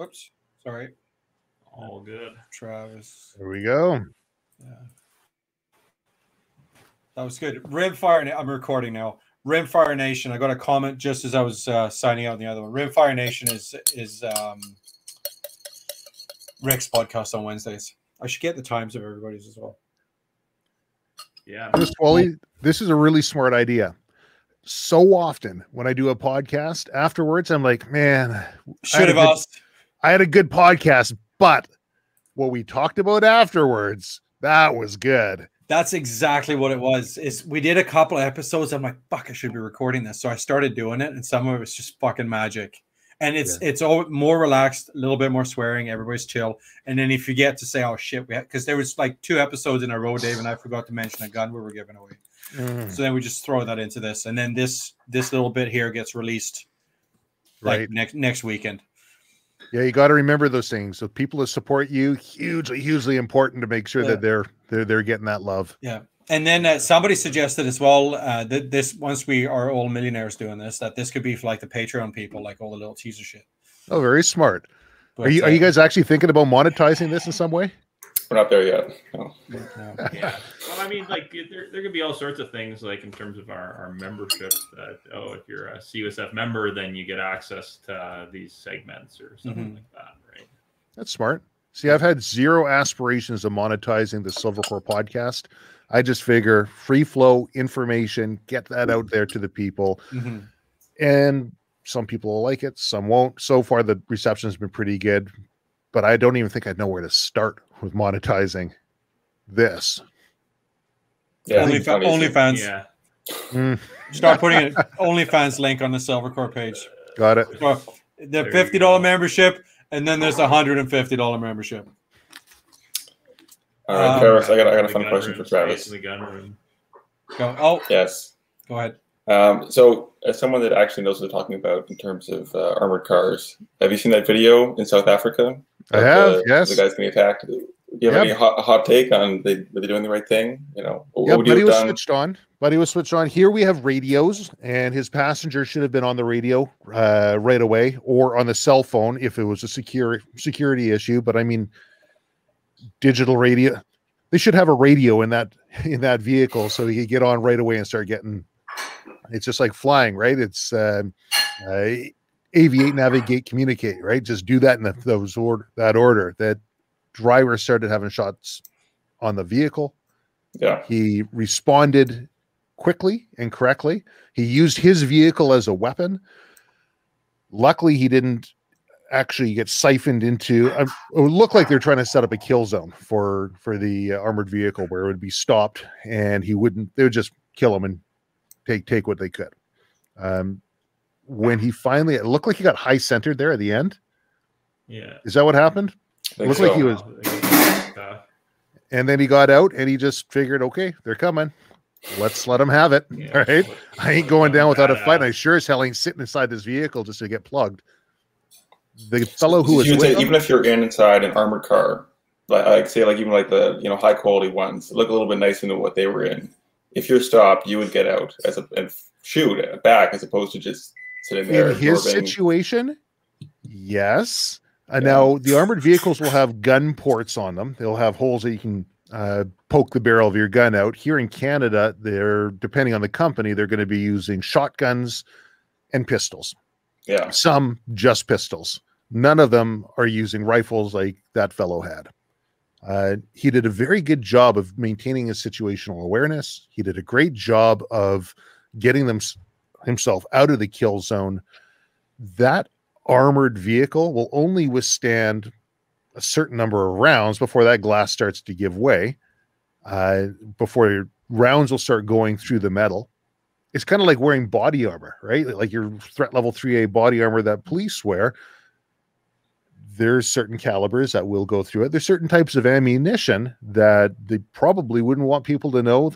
Oops, sorry. All good. Travis. There we go. Yeah. That was good. Rimfire. I'm recording now. Rimfire Nation. I got a comment just as I was signing out on the other one. Rimfire Nation is Rick's podcast on Wednesdays. I should get the times of everybody's as well. Yeah. Wally, this is a really smart idea. So often when I do a podcast afterwards, I'm like, man, should have asked. I had a good podcast, but what we talked about afterwards, that was good. That's exactly what it was. Is we did a couple of episodes. I'm like, fuck, I should be recording this. So I started doing it, and some of it was just fucking magic. And it's all more relaxed, a little bit more swearing. Everybody's chill. And then if you get to say, oh shit, because there was like 2 episodes in a row, Dave and I forgot to mention a gun we were giving away. So then we just throw that into this, and then this little bit here gets released like next weekend. Yeah, you got to remember those things. So people that support you, hugely important to make sure that they're getting that love. Yeah, and then somebody suggested as well that this, once we are all millionaires doing this, that this could be for like the Patreon people, like all the little teaser shit. Oh, very smart. But, are you guys actually thinking about monetizing this in some way? We're not there yet. No. Yeah. Well, I mean, like there could be all sorts of things, like in terms of our membership. That if you're a CUSF member, then you get access to these segments or something like that, right? That's smart. See, I've had zero aspirations of monetizing the Silvercore podcast. I just figure free flow information, get that out there to the people, and some people will like it, some won't. So far, the reception has been pretty good, but I don't even think I'd know where to start with monetizing this. Yeah, OnlyFans. Yeah. Start putting an OnlyFans link on the Silvercore page. Got it. So the $50 membership, and then there's a $150 membership. All right, Travis, I got a fun question for Travis. The gun room. Yes. Go ahead. So, as someone that actually knows what they're talking about in terms of armored cars, have you seen that video in South Africa? I have, yes. The guys getting attacked. Do you have any hot take on were they doing the right thing? You know, what would you have done? Buddy was switched on. Here we have radios, and his passenger should have been on the radio right away, or on the cell phone if it was a security issue. But I mean, digital radio. They should have a radio in that vehicle so he could get on right away and start getting. It's just like flying, right? It's aviate, navigate, communicate, right? Just do that in that order. That driver started having shots on the vehicle. Yeah. He responded quickly and correctly. He used his vehicle as a weapon. Luckily, he didn't actually get siphoned into. It would look like they're trying to set up a kill zone for the armored vehicle where it would be stopped, and they would just kill him and take what they could. When he finally, it looked like he got high centered there at the end. Yeah. Is that what happened? It looked like he was. And then he got out and he just figured, okay, they're coming. Let's let them have it. Yeah. All right. I ain't going down without a fight. And I sure as hell ain't sitting inside this vehicle just to get plugged. The fellow who was even if you're inside an armored car, like even like the high quality ones, look a little bit nicer than what they were in. If you're stopped, you would get out and shoot back as opposed to just sitting there. In his situation, yes. Now, the armored vehicles will have gun ports on them. They'll have holes that you can poke the barrel of your gun out. Here in Canada, depending on the company, they're going to be using shotguns and pistols. Yeah. Some just pistols. None of them are using rifles like that fellow had. He did a very good job of maintaining his situational awareness. He did a great job of getting himself out of the kill zone. That armored vehicle will only withstand a certain number of rounds before that glass starts to give way, before rounds will start going through the metal. It's kind of like wearing body armor, right? Like your threat level 3A body armor that police wear. There's certain calibers that will go through it. There's certain types of ammunition that they probably wouldn't want people to know.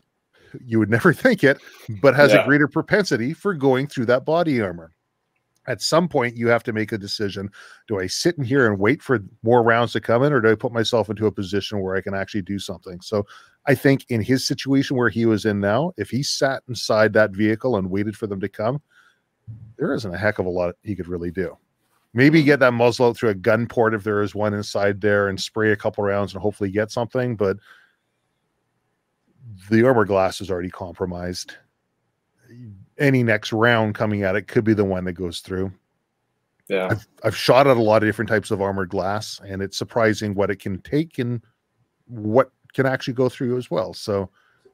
You would never think it, but has a greater propensity for going through that body armor. At some point, you have to make a decision. Do I sit in here and wait for more rounds to come in, or do I put myself into a position where I can actually do something? So I think in his situation where he was in now, if he sat inside that vehicle and waited for them to come, there isn't a heck of a lot he could really do. Maybe get that muzzle out through a gun port if there is one inside there, and spray a couple rounds and hopefully get something. But the armor glass is already compromised. Any next round coming at it could be the one that goes through. Yeah, I've shot at a lot of different types of armored glass, and it's surprising what it can take and what can actually go through as well. So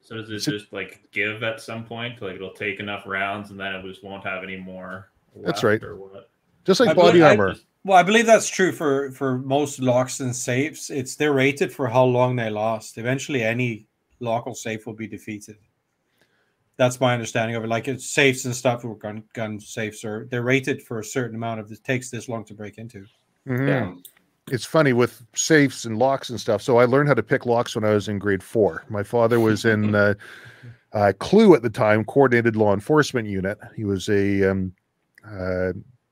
does it just like give at some point? Like it'll take enough rounds and then it just won't have any more left? That's right. Or what? Just like body armor. Well, I believe that's true for most locks and safes. They're rated for how long they last. Eventually, any lock or safe will be defeated. That's my understanding of it. Like it's safes and stuff, or gun safes, they're rated for a certain amount of. It takes this long to break into. Mm-hmm. Yeah. It's funny with safes and locks and stuff. So I learned how to pick locks when I was in grade 4. My father was in CLU at the time, Coordinated Law Enforcement Unit. He was a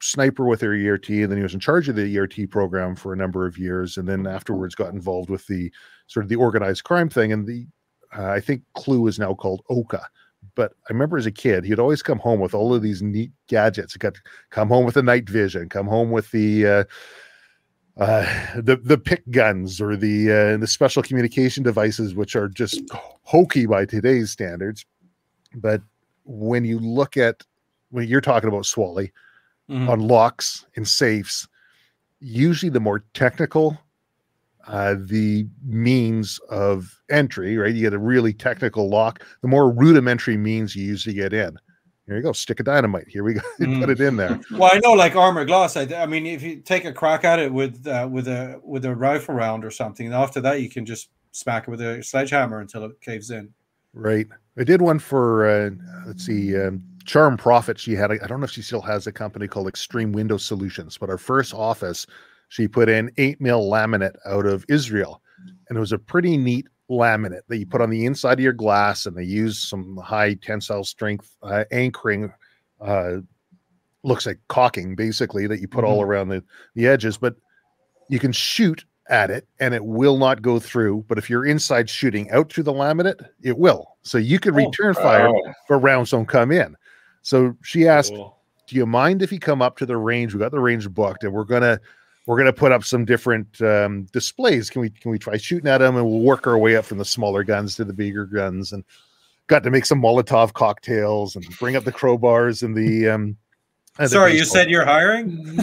sniper with their ERT, and then he was in charge of the ERT program for a number of years, and then afterwards got involved with the sort of the organized crime thing. And the I think CLU is now called OCA. But I remember as a kid, he'd always come home with all of these neat gadgets. He got to come home with the night vision, come home with the pick guns or the special communication devices, which are just hokey by today's standards. But when you look at when you're talking about Swally on locks and safes, usually the more technical the means of entry, right? You get a really technical lock, the more rudimentary means you usually get in. Here you go, stick of dynamite. Here we go. You put it in there. Well, I know, like armor glass. I mean, if you take a crack at it with a rifle round or something, and after that you can just smack it with a sledgehammer until it caves in. Right. I did one for let's see, Charm Profit. She had I don't know if she still has a company called Extreme Window Solutions, but our first office, she put in 8mm laminate out of Israel, and it was a pretty neat laminate that you put on the inside of your glass, and they use some high tensile strength anchoring, looks like caulking basically, that you put all around the edges, but you can shoot at it and it will not go through. But if you're inside shooting out through the laminate, it will. So you can return fire, but rounds don't come in. So she asked, do you mind if you come up to the range? We got the range booked, and we're gonna put up some different displays. Can we try shooting at them, and we'll work our way up from the smaller guns to the bigger guns, and got to make some Molotov cocktails and bring up the crowbars and the. Sorry, you said you're hiring.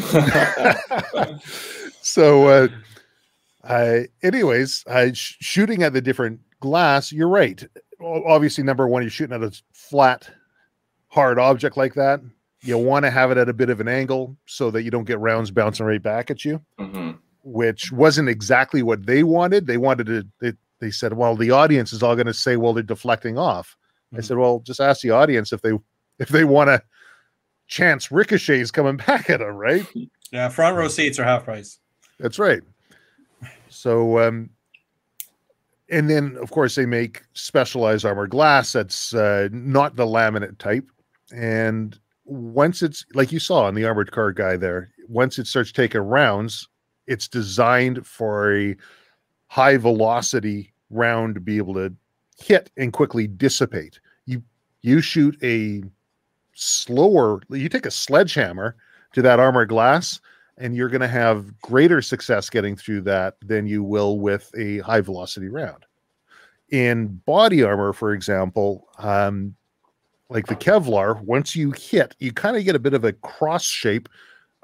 So, anyways, shooting at the different glass. You're right. Obviously, number one, you're shooting at a flat, hard object like that. You want to have it at a bit of an angle so that you don't get rounds bouncing right back at you, which wasn't exactly what they wanted. They wanted to, they said, well, the audience is all going to say, well, they're deflecting off. I said, well, just ask the audience if they want to chance ricochets coming back at them, right? Yeah, front row seats are half price. That's right. So, and then, of course, they make specialized armor glass that's not the laminate type. And once it's like you saw on the armored car guy there, once it starts taking rounds, it's designed for a high velocity round to be able to hit and quickly dissipate. You shoot a slower, you take a sledgehammer to that armored glass, and you're going to have greater success getting through that than you will with a high velocity round. In body armor, for example, like the Kevlar, once you hit, you kind of get a bit of a cross shape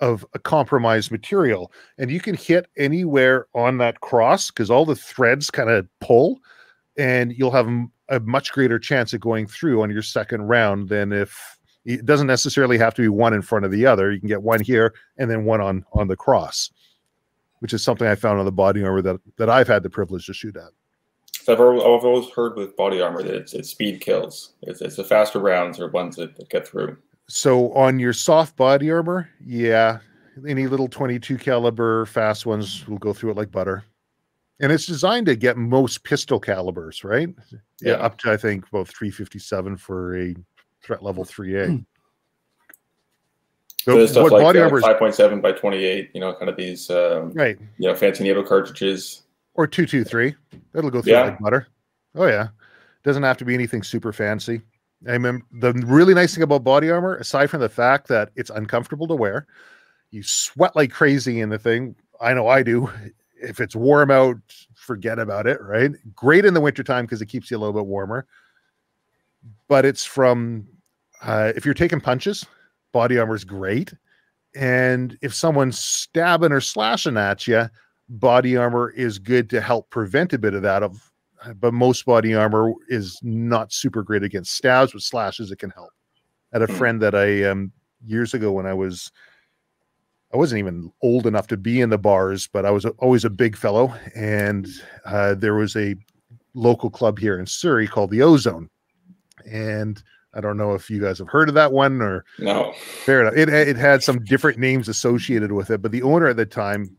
of a compromised material, and you can hit anywhere on that cross because all the threads kind of pull, and you'll have a much greater chance of going through on your second round than if it doesn't necessarily have to be one in front of the other. You can get one here and then one on the cross, which is something I found on the body armor that I've had the privilege to shoot at. I've always heard with body armor that it's speed kills. It's the faster rounds are ones that get through. So on your soft body armor, yeah, any little 22 caliber fast ones will go through it like butter. And it's designed to get most pistol calibers, right? Yeah, up to I think about 357 for a threat level 3A. So stuff like body armor 5.7 by 28, kind of these right, fancy NATO cartridges. Or 223. That'll go through like butter. Oh yeah. Doesn't have to be anything super fancy. I remember the really nice thing about body armor, aside from the fact that it's uncomfortable to wear, You sweat like crazy in the thing. I know I do. If it's warm out, forget about it, right? Great in the wintertime because it keeps you a little bit warmer. But it's from, if you're taking punches, body armor is great. And if someone's stabbing or slashing at you, body armor is good to help prevent a bit of that. But most body armor is not super great against stabs. With slashes, it can help. I had a friend that I, years ago when I wasn't even old enough to be in the bars, but I was always a big fellow. And there was a local club here in Surrey called the Ozone. And I don't know if you guys have heard of that one or no. Fair enough. It had some different names associated with it, but the owner at the time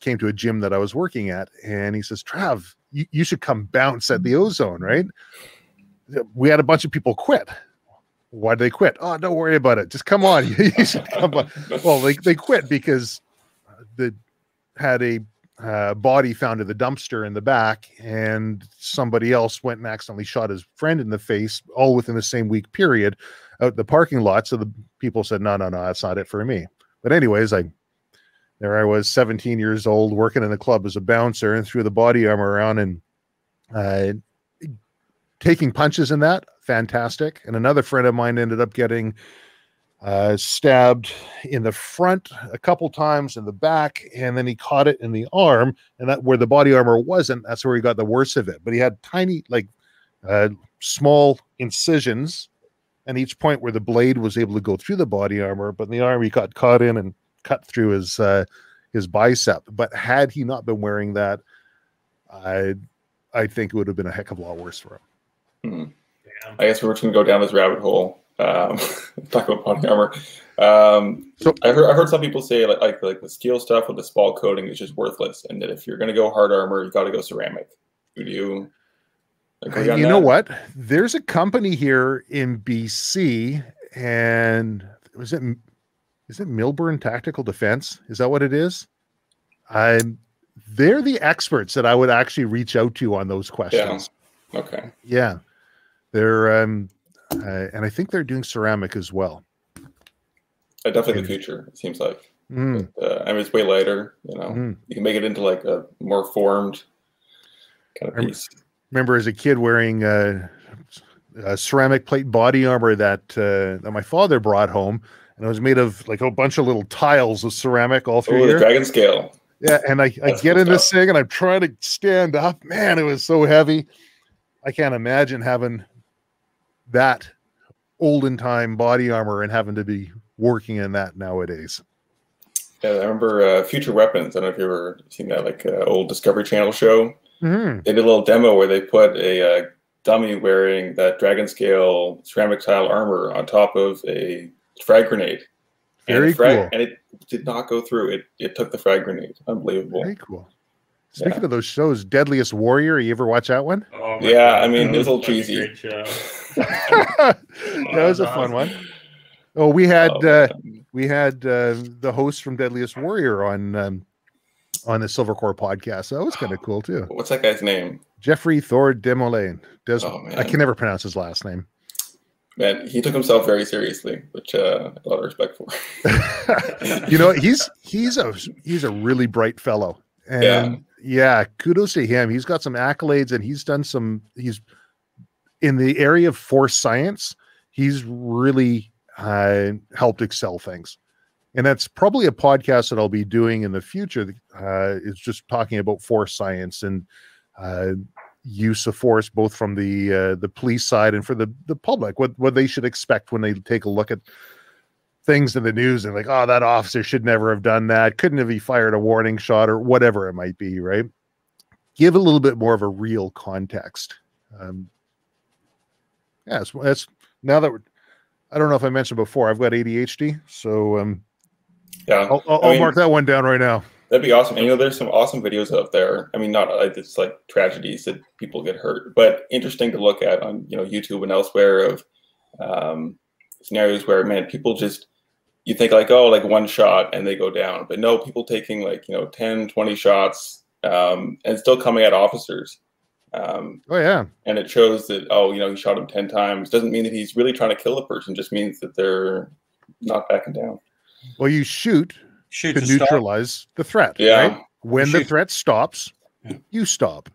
came to a gym that I was working at, and he says, "Trav, you should come bounce at the Ozone, right?" We had a bunch of people quit. Why did they quit? Oh, don't worry about it. Just come on. You should come on. Well, they quit because they had a body found in the dumpster in the back, and somebody else went and accidentally shot his friend in the face, all within the same week period, out in the parking lot. So the people said, no, that's not it for me. But anyways, there I was, 17 years old, working in the club as a bouncer, and threw the body armor around and taking punches in that. Fantastic. And another friend of mine ended up getting stabbed in the front a couple times, in the back, and then he caught it in the arm, and that where the body armor wasn't, that's where he got the worst of it. But he had tiny, small incisions, and each point where the blade was able to go through the body armor, but in the arm he got caught in and cut through his bicep. But had he not been wearing that, I think it would have been a heck of a lot worse for him. I guess we're just going to go down this rabbit hole. Talk about body armor. So I heard some people say like the steel stuff with the spall coating is just worthless, and that if you're going to go hard armor, you got to go ceramic. Would you agree on that? You know what? There's a company here in BC, and is it Milburn Tactical Defense? Is that what it is? They're the experts that I would actually reach out to on those questions. Yeah. Okay. Yeah. They're and I think they're doing ceramic as well. Definitely the future, it seems like. But, I mean, it's way lighter. You know, you can make it into like a more formed kind of piece. Remember as a kid wearing a ceramic plate body armor that my father brought home, and it was made of like a bunch of little tiles of ceramic all through here. The dragon scale. Yeah, and I get in this thing and I'm trying to stand up. Man, it was so heavy. I can't imagine having that olden time body armor and having to be working in that nowadays. Yeah, I remember Future Weapons. I don't know if you ever seen that, like old Discovery Channel show. They did a little demo where they put a dummy wearing that dragon scale ceramic tile armor on top of a frag grenade. Very cool. And it did not go through. It took the frag grenade. Unbelievable. Very cool. Speaking of those shows, Deadliest Warrior, you ever watch that one? Oh yeah, God. I mean, it was a little cheesy. That was a fun one. Oh, we had the host from Deadliest Warrior on the Silvercore podcast. So that was kind of cool too. What's that guy's name? Jeffrey Thor Demolaine. I can never pronounce his last name. Man, he took himself very seriously, which a lot of respect for. You know, he's a really bright fellow, and yeah, kudos to him. He's got some accolades, and he's in the area of force science. He's really helped excel things, and that's probably a podcast that I'll be doing in the future. Is just talking about force science and use of force, both from the police side and for the public, what they should expect when they take a look at things in the news and like, oh, that officer should never have done that. Couldn't have he fired a warning shot or whatever it might be, right? Give a little bit more of a real context. That's now that I don't know if I mentioned before, I've got ADHD, so I'll mark that one down right now. That'd be awesome. And, there's some awesome videos out there. I mean, not it's like tragedies that people get hurt, but interesting to look at on, YouTube and elsewhere of scenarios where, man, people just, you think like, oh, like one shot and they go down, but no, people taking like, 10, 20 shots and still coming at officers. Oh yeah. And it shows that, he shot him 10 times. Doesn't mean that he's really trying to kill the person. Just means that they're not backing down. Well, you shoot Shoot to to stop. neutralize the threat. Yeah. Right? When the threat stops, you stop.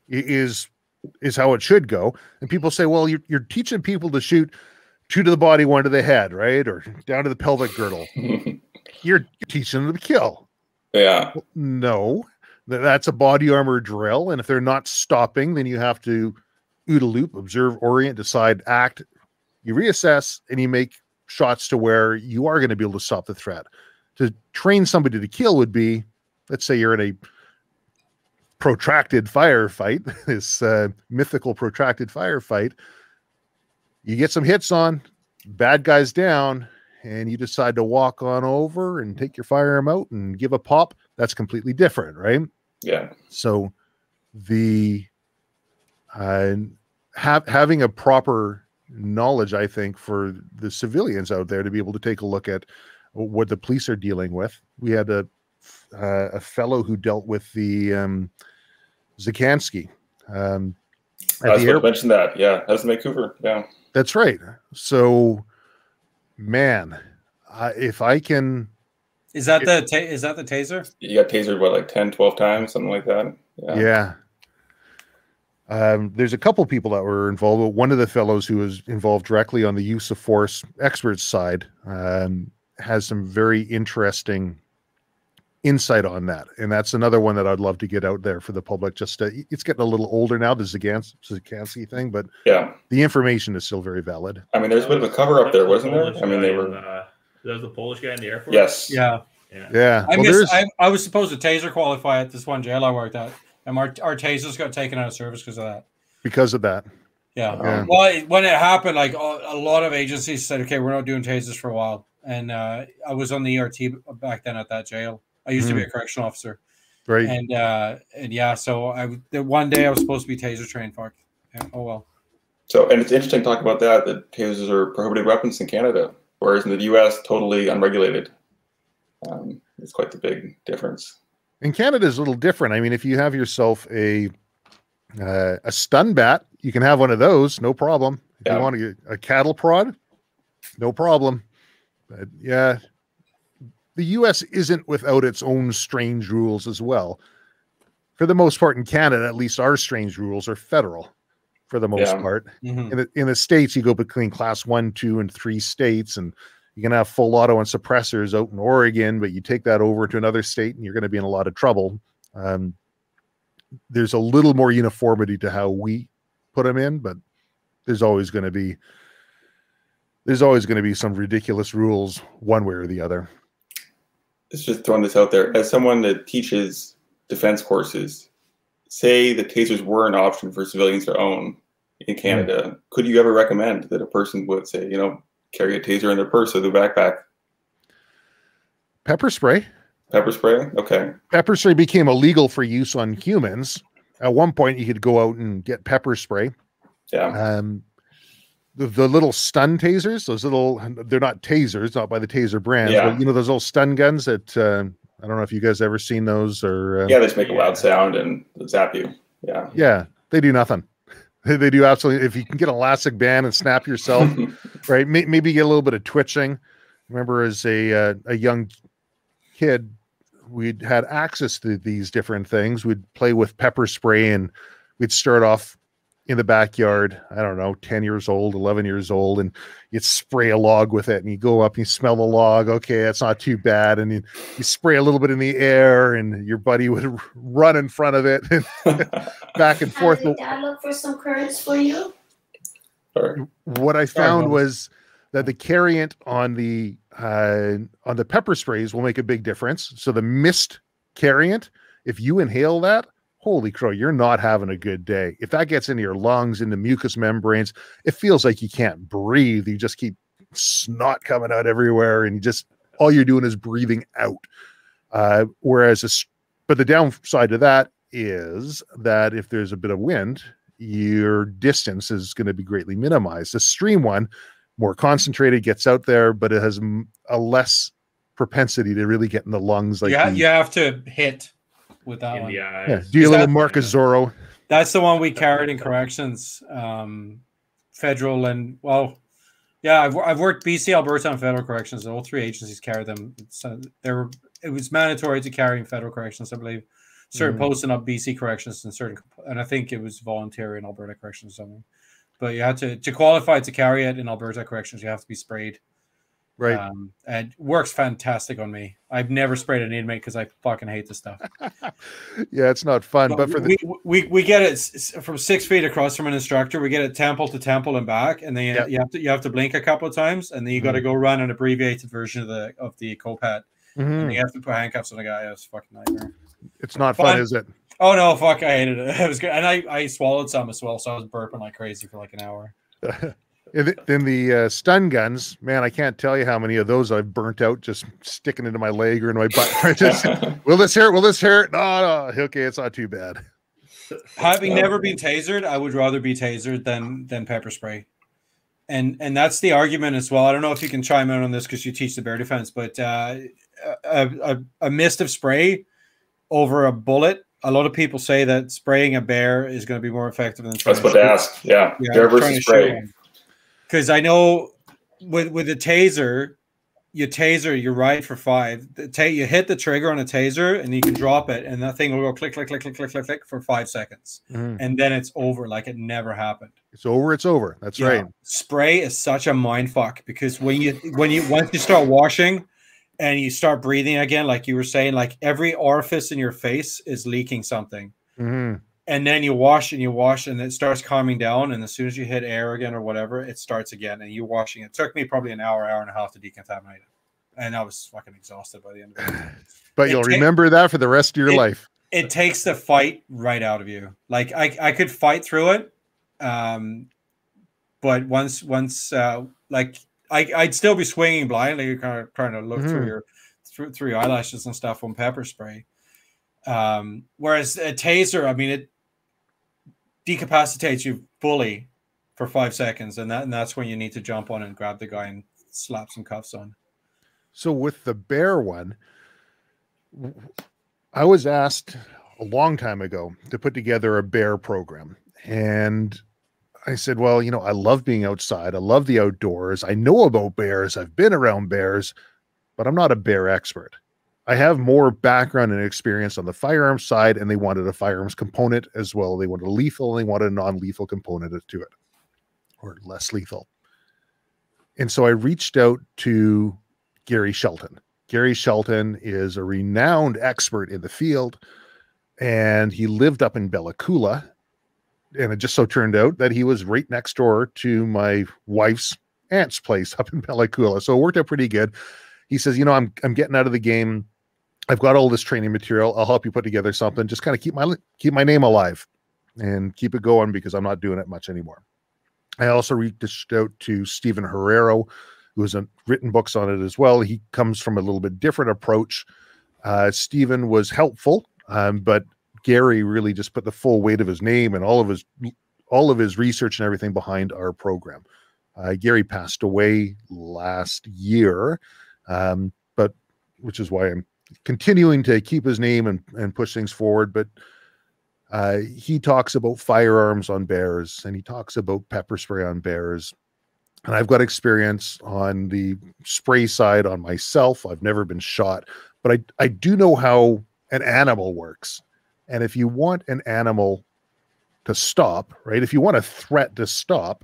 It is how it should go. And people say, well, you're teaching people to shoot two to the body, one to the head, right? Or down to the pelvic girdle. You're teaching them to kill. Yeah. Well, no, that's a body armor drill. And if they're not stopping, then you have to OODA loop, observe, orient, decide, act. You reassess and you make shots to where you are going to be able to stop the threat. To train somebody to kill would be, let's say you're in a protracted firefight, this mythical protracted firefight. You get some hits on, bad guys down, and you decide to walk on over and take your firearm out and give a pop. That's completely different, right? Yeah. So the having a proper knowledge, I think, for the civilians out there to be able to take a look at what the police are dealing with. We had a fellow who dealt with the Zikansky. I was going to mention that. Yeah, that was in Vancouver. Yeah, that's right. So, man, if I can, is that the taser? You got tasered what, like 10, 12 times, something like that. Yeah. There's a couple people that were involved, but one of the fellows who was involved directly on the use of force experts side has some very interesting insight on that, and that's another one that I'd love to get out there for the public. Just it's getting a little older now, the Zikansky thing, but yeah, the information is still very valid. I mean, there's a bit of a cover up there, wasn't there? I mean, they were. That was the Polish guy in the airport. Yes. Yeah. I was supposed to taser qualify at this one jail I worked at, and our tasers got taken out of service because of that. Because of that. Yeah. Well, when it happened, like a lot of agencies said, "Okay, we're not doing tasers for a while," and I was on the ERT back then at that jail. I used to be a correctional officer, right? And yeah, so one day I was supposed to be taser trained. Fuck. Yeah, oh well. So, and it's interesting to talk about that tasers are prohibited weapons in Canada, whereas in the U.S. totally unregulated. It's quite the big difference. In Canada is a little different. I mean, if you have yourself a stun bat, you can have one of those, no problem. If you want to get a cattle prod, no problem. But yeah. The U.S. isn't without its own strange rules as well. For the most part in Canada, at least our strange rules are federal for the most part. Mm-hmm. In the States, you go between class 1, 2, and 3 states, and you can have full auto and suppressors out in Oregon, but you take that over to another state and you're going to be in a lot of trouble. There's a little more uniformity to how we put them in, but there's always going to be some ridiculous rules one way or the other. It's just throwing this out there. As someone that teaches defense courses, say the tasers were an option for civilians to own in Canada. Could you ever recommend that a person would say, carry a taser in their purse or their backpack? Pepper spray. Pepper spray? Okay. Pepper spray became illegal for use on humans. At one point, you could go out and get pepper spray. Yeah. The little stun tasers, they're not tasers, not by the taser brand, but those little stun guns that, I don't know if you guys ever seen those or. They just make a loud sound and zap you. Yeah. Yeah. They do nothing. They do absolutely. If you can get an elastic band and snap yourself, right. Maybe get a little bit of twitching. Remember as a young kid, we'd had access to these different things. We'd play with pepper spray and we'd start off in the backyard, I don't know, 10 years old, 11 years old, and you'd spray a log with it and you go up and you smell the log. Okay, that's not too bad. And you spray a little bit in the air and your buddy would run in front of it and back and forth. Did Dad look for some currents for you? What I found was that the carriant on the pepper sprays will make a big difference. So the mist carriant, if you inhale that, holy crow, you're not having a good day. If that gets into your lungs, into mucous membranes, it feels like you can't breathe. You just keep snot coming out everywhere, and all you're doing is breathing out. But the downside to that is that if there's a bit of wind, your distance is going to be greatly minimized. The stream one, more concentrated, gets out there, but it has a less propensity to really get in the lungs. Like you have to hit with that one. Yeah. Do you a little Marcus Zorro? That's the one we carried in corrections, federal and I've worked BC, Alberta, and federal corrections. All 3 agencies carry them. It it was mandatory to carry in federal corrections, I believe. Certain posts in BC corrections and certain, and I think it was voluntary in Alberta corrections or something. But you had to qualify to carry it in Alberta corrections. You have to be sprayed. Right. And it works fantastic on me. I've never sprayed an inmate because I fucking hate this stuff. Yeah, it's not fun. But for we get it from 6 feet across from an instructor. We get it temple to temple and back, and then you have to blink a couple of times, and then you got to go run an abbreviated version of the COPAT, and you have to put handcuffs on the guy. It's a fucking nightmare. It's not fun, is it? Oh no, fuck! I hated it. It was good, and I swallowed some as well, so I was burping like crazy for like an hour. Then the stun guns, man, I can't tell you how many of those I've burnt out just sticking into my leg or in my butt. Just, will this hurt? Will this hurt? No, okay, it's not too bad. Having never been tasered, I would rather be tasered than pepper spray, and that's the argument as well. I don't know if you can chime in on this because you teach the bear defense, but a mist of spray over a bullet. A lot of people say that spraying a bear is going to be more effective than trying. That's what they ask. Yeah, bear versus spray. Because I know with the taser, you ride for 5. You hit the trigger on a taser and you can drop it, and that thing will go click, click, click, click, click, click, click for 5 seconds, and then it's over, like it never happened. It's over. It's over. That's right. Spray is such a mind fuck because once you start washing and you start breathing again, like you were saying, like every orifice in your face is leaking something. And then you wash and it starts calming down. And as soon as you hit air again or whatever, it starts again. And you're washing. It took me probably an hour and a half to decontaminate it. And I was fucking exhausted by the end of it. But you'll remember that for the rest of your life. It takes the fight right out of you. Like I could fight through it. But once like I'd still be swinging blindly, kind of trying to look through your eyelashes and stuff on pepper spray. Whereas a taser, I mean, it decapacitates you fully for 5 seconds, and that's when you need to jump on and grab the guy and slap some cuffs on. So with the bear one, I was asked a long time ago to put together a bear program, and I said, well, I love being outside. I love the outdoors. I know about bears. I've been around bears, but I'm not a bear expert. I have more background and experience on the firearms side, and they wanted a firearms component as well. They wanted a lethal, and they wanted a non-lethal component to it, or less lethal. And so I reached out to Gary Shelton. Gary Shelton is a renowned expert in the field, and he lived up in Bella Coola. And it just so turned out that he was right next door to my wife's aunt's place up in Bella Coola. So it worked out pretty good. He says, I'm getting out of the game. I've got all this training material. I'll help you put together something. Just kind of keep my name alive and keep it going because I'm not doing it much anymore. I also reached out to Stephen Herrero, who has written books on it as well. He comes from a little bit different approach. Stephen was helpful, but Gary really just put the full weight of his name and all of his research and everything behind our program. Gary passed away last year, but which is why I'm continuing to keep his name and push things forward. But he talks about firearms on bears, and he talks about pepper spray on bears. And I've got experience on the spray side on myself. I've never been shot, but I do know how an animal works. And if you want an animal to stop, right? If you want a threat to stop,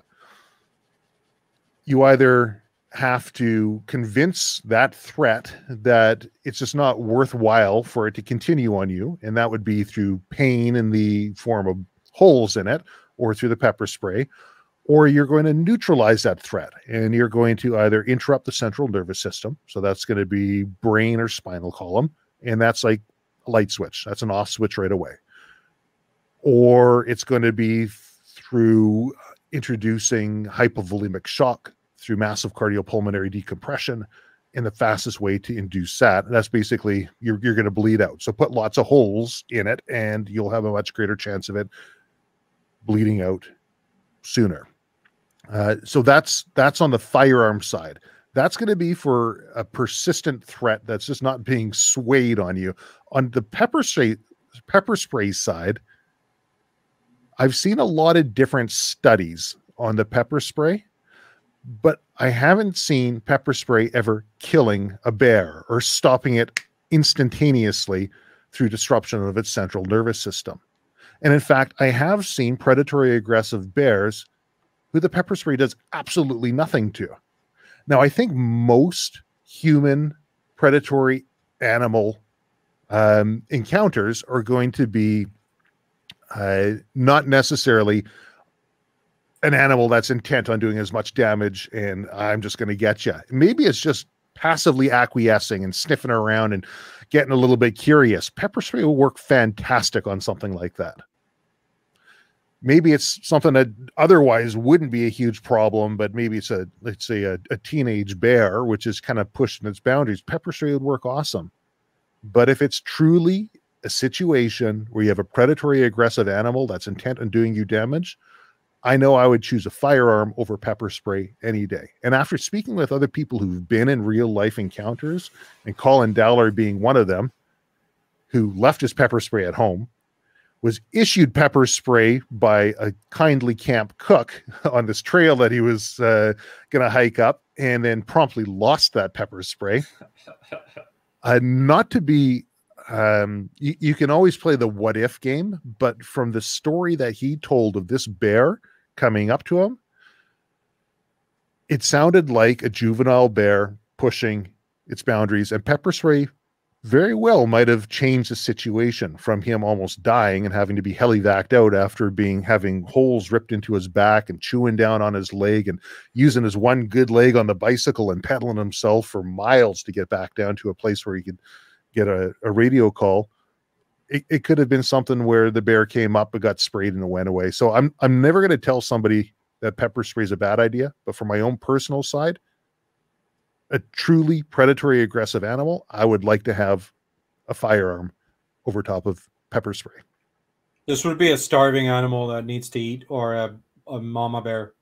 you either have to convince that threat that it's just not worthwhile for it to continue on you. And that would be through pain in the form of holes in it or through the pepper spray, or you're going to neutralize that threat and you're going to either interrupt the central nervous system. So that's going to be brain or spinal column. And that's like a light switch. That's an off switch right away. Or it's going to be through introducing hypovolemic shock through massive cardiopulmonary decompression, and the fastest way to induce that. That's basically you're going to bleed out. So put lots of holes in it, and you'll have a much greater chance of it bleeding out sooner. So that's on the firearm side. That's going to be for a persistent threat that's just not being swayed on you. On the pepper spray side, I've seen a lot of different studies on the pepper spray, but I haven't seen pepper spray ever killing a bear or stopping it instantaneously through disruption of its central nervous system. And in fact, I have seen predatory aggressive bears who the pepper spray does absolutely nothing to. Now, I think most human predatory animal encounters are going to be not necessarily an animal that's intent on doing as much damage and I'm just going to get you. Maybe it's just passively acquiescing and sniffing around and getting a little bit curious. Pepper spray will work fantastic on something like that. Maybe it's something that otherwise wouldn't be a huge problem, but maybe it's let's say a teenage bear, which is kind of pushing its boundaries. Pepper spray would work awesome. But if it's truly a situation where you have a predatory aggressive animal that's intent on doing you damage, I know I would choose a firearm over pepper spray any day. And after speaking with other people who've been in real life encounters, and Colin Dowler being one of them, who left his pepper spray at home, was issued pepper spray by a kindly camp cook on this trail that he was going to hike up, and then promptly lost that pepper spray. Not to be, you can always play the what if game, but from the story that he told of this bear coming up to him, it sounded like a juvenile bear pushing its boundaries, and pepper spray very well might have changed the situation from him almost dying and having to be heli-vac'd out after having holes ripped into his back and chewing down on his leg and using his one good leg on the bicycle and pedaling himself for miles to get back down to a place where he could get a radio call. It could have been something where the bear came up and got sprayed and it went away. So I'm never going to tell somebody that pepper spray is a bad idea, but from my own personal side, a truly predatory aggressive animal, I would like to have a firearm over top of pepper spray. This would be a starving animal that needs to eat, or a mama bear,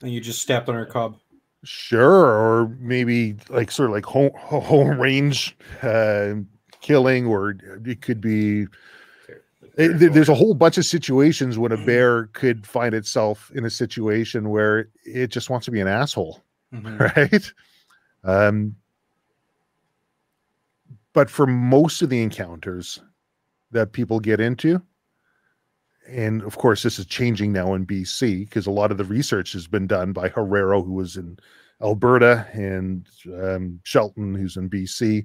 and you just stepped on her cub. Sure, or maybe like sort of like home range killing, or it could be. There's a whole bunch of situations when a bear could find itself in a situation where it just wants to be an asshole, right? But for most of the encounters that people get into, and of course this is changing now in BC because a lot of the research has been done by Herrero, who was in Alberta, and Shelton, who's in BC,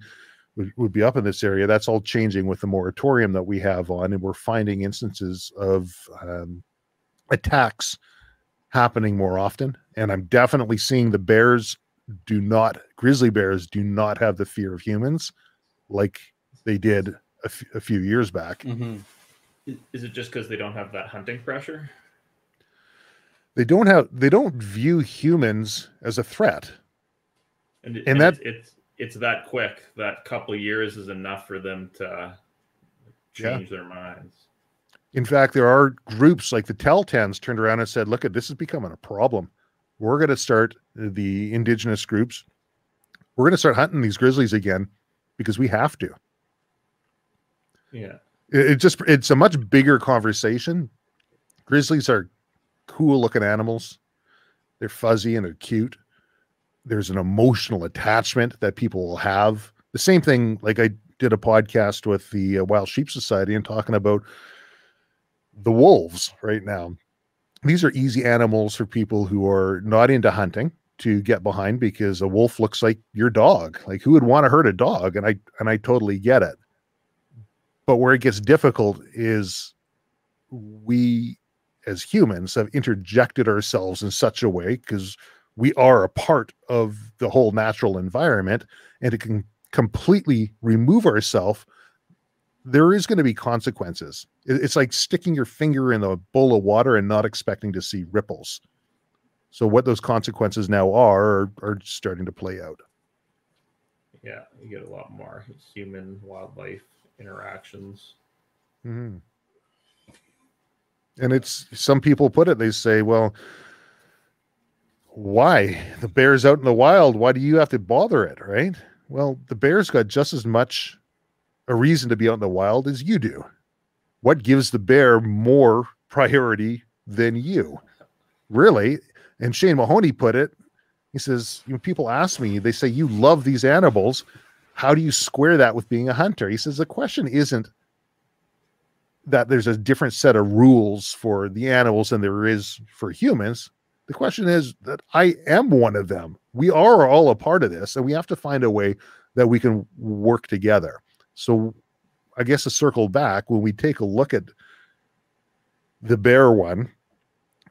would be up in this area. That's all changing with the moratorium that we have on, and we're finding instances of attacks happening more often. And I'm definitely seeing the grizzly bears do not have the fear of humans like they did a few years back. Is it just because they don't have that hunting pressure? They don't view humans as a threat. And that it's that quick. That couple of years is enough for them to change their minds. In fact, there are groups like the Tell-Tens turned around and said, look, this is becoming a problem. We're going to start, the indigenous groups, we're going to start hunting these grizzlies again because we have to. Yeah. It's a much bigger conversation. Grizzlies are cool looking animals. They're fuzzy and they're cute. There's an emotional attachment that people will have. The same thing, like I did a podcast with the Wild Sheep Society and talking about the wolves right now. These are easy animals for people who are not into hunting to get behind because a wolf looks like your dog. Like, who would want to hurt a dog? And I totally get it. But where it gets difficult is we as humans have interjected ourselves in such a way because we are a part of the whole natural environment, and to completely remove ourselves, there is going to be consequences. It's like sticking your finger in a bowl of water and not expecting to see ripples. So what those consequences now are starting to play out. Yeah, you get a lot more human wildlife interactions. And it's, some people put it, they say, well, why? The bear's out in the wild. Why do you have to bother it, right? Well, the bear's got just as much a reason to be out in the wild as you do. What gives the bear more priority than you? Really? And Shane Mahoney put it, he says, people ask me, they say, you love these animals. How do you square that with being a hunter? He says the question isn't that there's a different set of rules for the animals than there is for humans. The question is that I am one of them. We are all a part of this, and we have to find a way that we can work together. So I guess to circle back, when we take a look at the bear one,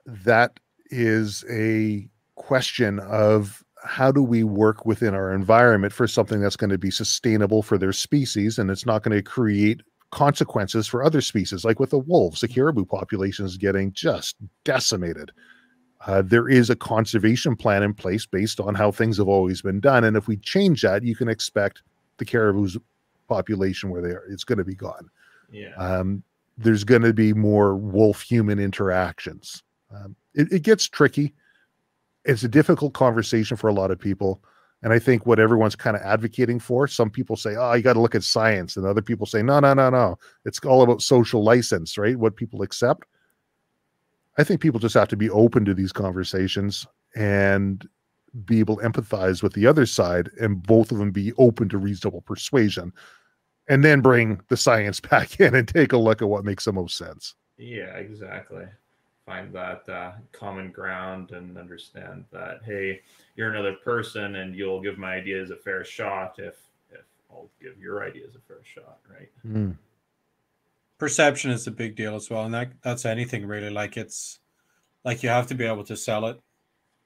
that is a question of how do we work within our environment for something that's going to be sustainable for their species, and it's not going to create consequences for other species. Like with the wolves, the caribou population is getting just decimated. There is a conservation plan in place based on how things have always been done, and if we change that, you can expect the caribou's population where they are, it's going to be gone. Yeah. There's going to be more wolf-human interactions. It gets tricky. It's a difficult conversation for a lot of people. And I think what everyone's kind of advocating for, some people say, oh, you got to look at science. And other people say, no. It's all about social license, right? What people accept. I think people just have to be open to these conversations and be able to empathize with the other side, and both of them be open to reasonable persuasion, and then bring the science back in and take a look at what makes the most sense. Yeah, exactly. Find that common ground and understand that, hey, you're another person and you'll give my ideas a fair shot if I'll give your ideas a fair shot, right? Mm. Perception is a big deal as well, and that's anything really. Like, it's like you have to be able to sell it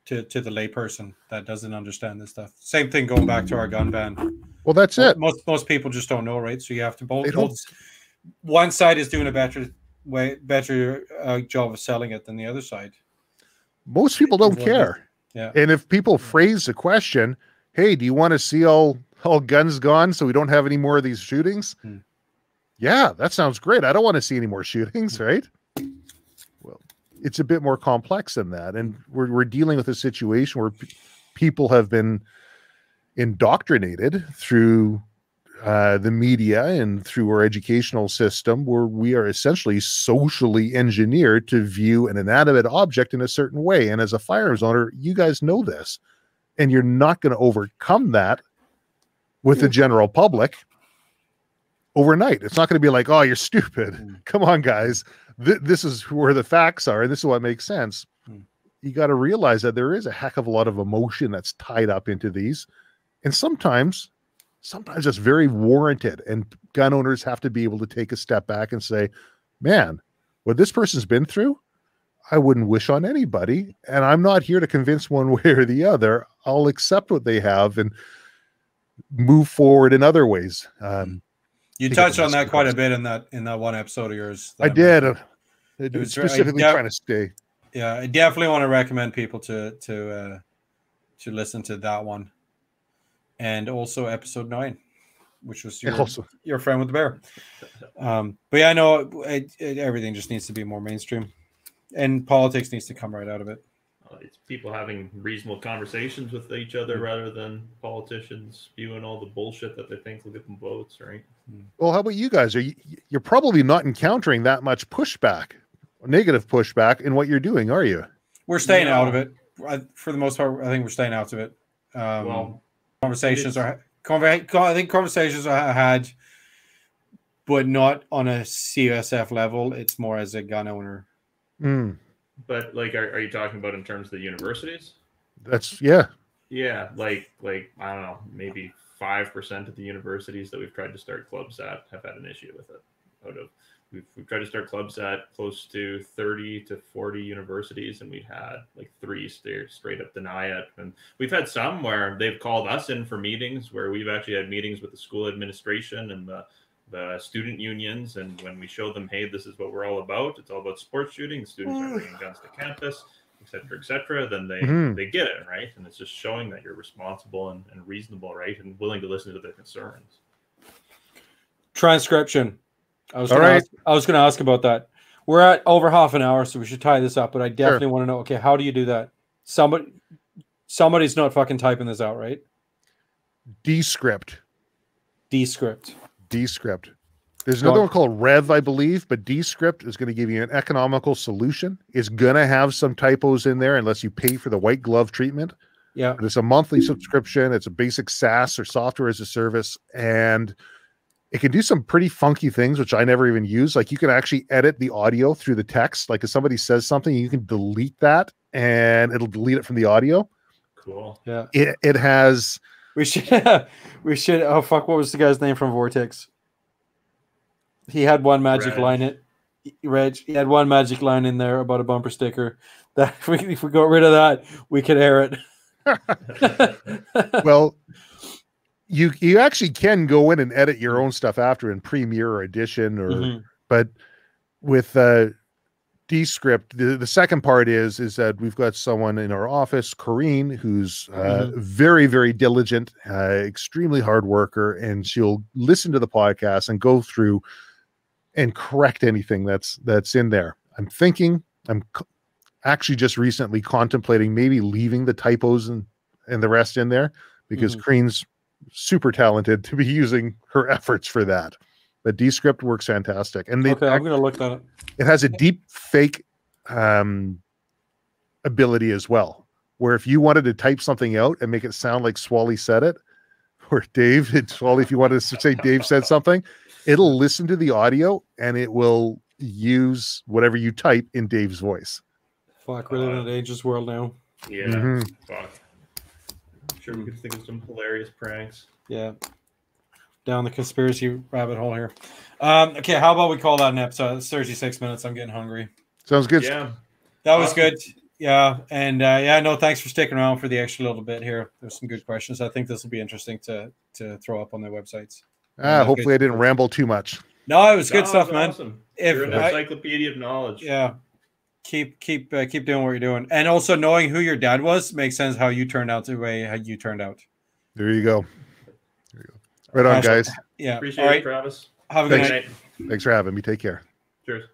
to the layperson that doesn't understand this stuff. Same thing going back to our gun ban. Well, that's it. Most people just don't know, right? So you have to both one side is doing a better job of selling it than the other side. Most people don't care. Yeah. And if people phrase the question, hey, do you want to see all guns gone so we don't have any more of these shootings? Yeah, that sounds great. I don't want to see any more shootings, right? Well, it's a bit more complex than that. And we're dealing with a situation where people have been indoctrinated through the media and through our educational system, where we are essentially socially engineered to view an inanimate object in a certain way. And as a firearms owner, you guys know this, and you're not going to overcome that with the general public overnight. It's not going to be like, oh, you're stupid. Come on, guys. This is where the facts are, and this is what makes sense. You got to realize that there is a heck of a lot of emotion that's tied up into these, and sometimes it's very warranted, and gun owners have to be able to take a step back and say, man, what this person's been through, I wouldn't wish on anybody, and I'm not here to convince one way or the other. I'll accept what they have and move forward in other ways. You touched on that quite a bit in that one episode of yours. I did. It was specifically trying to stay. Yeah, I definitely want to recommend people to listen to that one, and also episode 9, which was your friend with the bear. But yeah, I know everything just needs to be more mainstream, and politics needs to come right out of it. It's people having reasonable conversations with each other rather than politicians spewing all the bullshit that they think will get them votes, right? Well, how about you guys? You're probably not encountering that much pushback, negative pushback in what you're doing, are you? We're staying out of it. For the most part, I think we're staying out of it. Conversations I think conversations are had, but not on a CSF level. It's more as a gun owner. But like, are you talking about in terms of the universities? Yeah, like I don't know, maybe 5% of the universities that we've tried to start clubs at have had an issue with it. We've tried to start clubs at close to 30 to 40 universities, and we've had like 3 straight up deny it. And we've had some where they've called us in for meetings, where we've actually had meetings with the school administration and the student unions, and when we show them, hey, this is what we're all about, it's all about sports shooting, the students are bringing guns to campus, etc., then they get it, right? And it's just showing that you're responsible and reasonable, right, and willing to listen to their concerns. Transcription. I was going to ask about that. We're at over half an hour, so we should tie this up, but I definitely want to know, okay, how do you do that? Somebody's not fucking typing this out, right? Descript. There's another one called Rev, I believe, but Descript is going to give you an economical solution. It's going to have some typos in there unless you pay for the white glove treatment. Yeah. But it's a monthly subscription. It's a basic SaaS or software as a service, and it can do some pretty funky things, which I never even use. Like you can actually edit the audio through the text. Like if somebody says something, you can delete that and it'll delete it from the audio. Cool. Yeah. It has. We should. Oh fuck! What was the guy's name from Vortex? He had one magic Reg. line. He had one magic line in there about a bumper sticker. That if we got rid of that, we could air it. Well, you actually can go in and edit your own stuff after in Premiere or Audition, or but with Descript, the second part is that we've got someone in our office, Corrine, who's very, very diligent, extremely hard worker, and she'll listen to the podcast and go through and correct anything that's in there. I'm actually just recently contemplating maybe leaving the typos and the rest in there, because Corine's super talented to be using her efforts for that. But Descript works fantastic, and okay, I'm gonna look at it. It has a deep fake ability as well, where if you wanted to type something out and make it sound like Swally said it, or Dave, Swally, if you wanted to say Dave said something, it'll listen to the audio and it will use whatever you type in Dave's voice. Fuck, we're living in a dangerous world now. Yeah. Fuck. I'm sure we could think of some hilarious pranks. Yeah. Down the conspiracy rabbit hole here. Okay, how about we call that an episode? It's 36 minutes. I'm getting hungry. Sounds good. Yeah. That was good. Yeah. And no, thanks for sticking around for the extra little bit here. There's some good questions. I think this will be interesting to throw up on their websites. Hopefully I didn't ramble too much. No, it was good stuff, man. Awesome. You're an encyclopedia of knowledge. Yeah. Keep doing what you're doing. And also knowing who your dad was makes sense how you turned out the way how you turned out. There you go. Right on, guys. Yeah. Appreciate it, Travis. Have a good night. Thanks for having me. Take care. Cheers.